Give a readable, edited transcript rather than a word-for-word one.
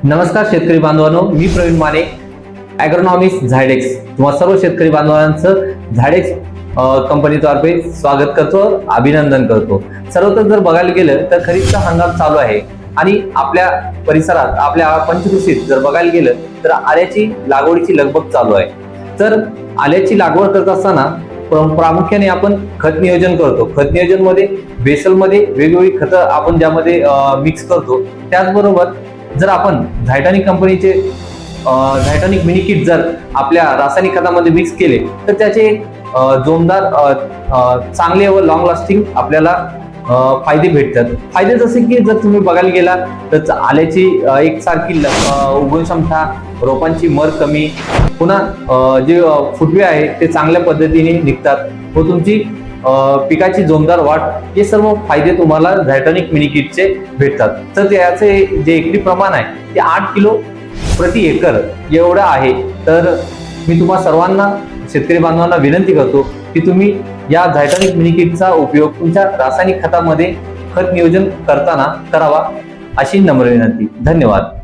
नमस्कार शेतकरी बांधवांनो, मी प्रवीण माने, ॲग्रोनॉमिस्ट झायडेक्स. तुम्हा सर्व शेतकरी बांधवांचं झायडेक्स कंपनीतर्फे स्वागत करतो, अभिनंदन करतो. सर्वत्र जर बघायला गेलं तर खरीपचा हंगाम चालू आहे आणि आपल्या परिसरात, आपल्या पंचकृषीत जर बघायला गेलं तर आल्याची लागवडीची लगबग चालू आहे. तर आल्याची लागवड करत असताना प्रामुख्याने आपण खत नियोजन करतो. खत नियोजन मध्ये बेसल मध्ये वेगवेगळी खतं आपण ज्यामध्ये मिक्स करतो. त्याचबरोबर जर आपण झायटॉनिक कंपनीचे झायटॉनिक मिनी किट जर आपल्या रासायनिक खतामध्ये मिक्स केले तर त्याचे जोमदार चांगले व लॉंग लास्टिंग आपल्याला फायदे भेटतात. फायदे जसे की जर तुम्ही बघायला गेला तर आल्याची एकसारखी उगवण क्षमता, रोपांची मर कमी, पुन्हा जे फुटवे आहे ते चांगल्या पद्धतीने निघतात व तुमची पिकाची जोमदार वाढ, हे सर्व फायदे तुम्हाला झायटॉनिक मिनी किटचे भेटतात. तर त्याचे जे एकरी प्रमाण आहे ते 8 किलो प्रति एकर एवढं आहे. तर मी तुम्हा सर्वांना, शेतकरी बांधवांना विनंती करतो की तुम्ही या झायटॉनिक मिनी किटचा उपयोग तुमच्या रासायनिक खतामध्ये खत नियोजन करताना करावा, अशी नम्र विनंती. धन्यवाद.